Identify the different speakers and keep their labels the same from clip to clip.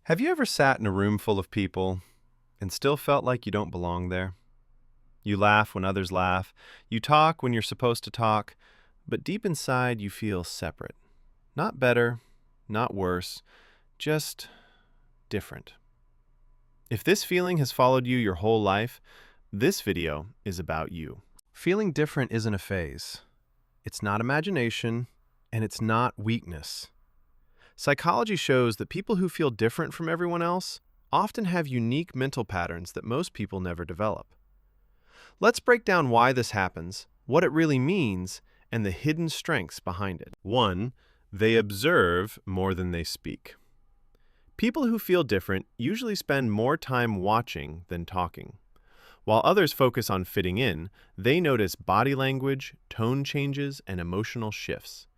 Speaker 1: Have you ever sat in a room full of people and still felt like you don't belong there? You laugh when others laugh, you talk when you're supposed to talk, but deep inside you feel separate. Not better, not worse, just different. If this feeling has followed you your whole life, this video is about you. Feeling different isn't a phase. It's not imagination, and it's not weakness. Psychology shows that people who feel different from everyone else often have unique mental patterns that most people never develop. Let's break down why this happens, what it really means, and the hidden strengths behind it. 1. They observe more than they speak. People who feel different usually spend more time watching than talking. While others focus on fitting in, they notice body language, tone changes, and emotional shifts.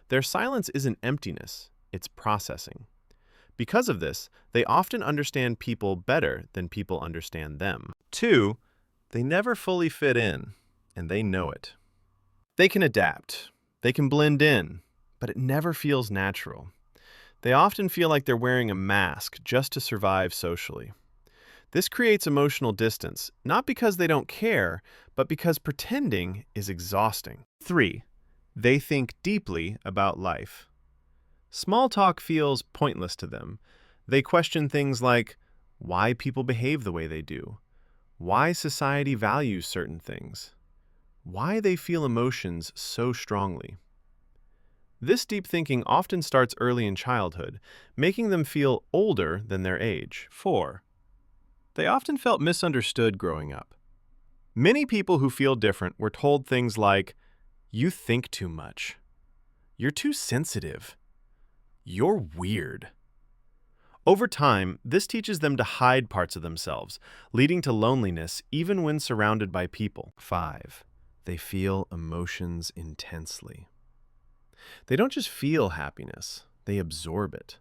Speaker 1: Their silence isn't emptiness, it's processing. Because of this, they often understand people better than people understand them. 2. They never fully fit in, and they know it. They can adapt, they can blend in, but it never feels natural. They often feel like they're wearing a mask just to survive socially. This creates emotional distance, not because they don't care, but because pretending is exhausting. 3. They think deeply about life. Small talk feels pointless to them. They question things like why people behave the way they do, why society values certain things, why they feel emotions so strongly. This deep thinking often starts early in childhood, making them feel older than their age. 4. They often felt misunderstood growing up. Many people who feel different were told things like, "You think too much," "You're too sensitive," "You're weird." Over time, this teaches them to hide parts of themselves, leading to loneliness even when surrounded by people. 5. They feel emotions intensely. They don't just feel happiness, they absorb it.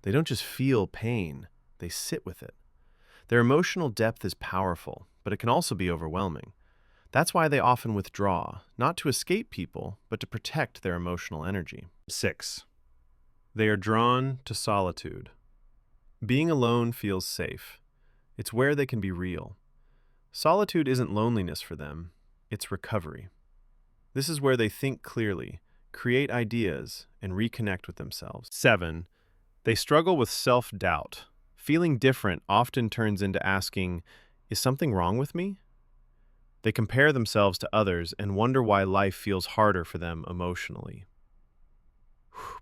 Speaker 1: They don't just feel pain, they sit with it. Their emotional depth is powerful, but it can also be overwhelming. That's why they often withdraw, not to escape people, but to protect their emotional energy. 6. They are drawn to solitude. Being alone feels safe. It's where they can be real. Solitude isn't loneliness for them, it's recovery. This is where they think clearly, create ideas, and reconnect with themselves. 7. They struggle with self-doubt. Feeling different often turns into asking, "Is something wrong with me?" They compare themselves to others and wonder why life feels harder for them emotionally.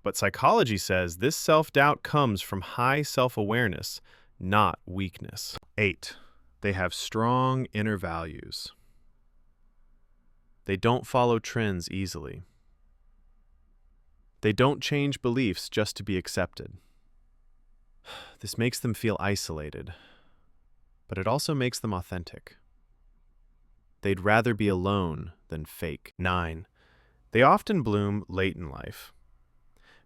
Speaker 1: But psychology says this self-doubt comes from high self-awareness, not weakness. 8. They have strong inner values. They don't follow trends easily. They don't change beliefs just to be accepted. This makes them feel isolated, but it also makes them authentic. They'd rather be alone than fake. 9. They often bloom late in life.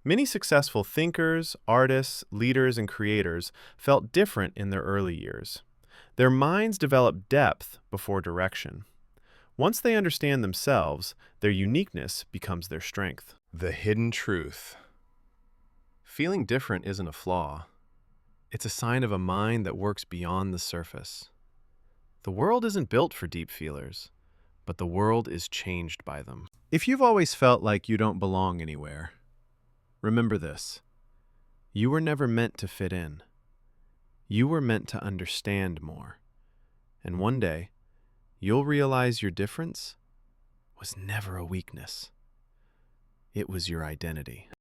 Speaker 1: Many successful thinkers, artists, leaders, and creators felt different in their early years. Their minds develop depth before direction. Once they understand themselves, their uniqueness becomes their strength. The hidden truth. Feeling different isn't a flaw. It's a sign of a mind that works beyond the surface. The world isn't built for deep feelers, but the world is changed by them. If you've always felt like you don't belong anywhere, remember this. You were never meant to fit in. You were meant to understand more. And one day, you'll realize your difference was never a weakness. It was your identity.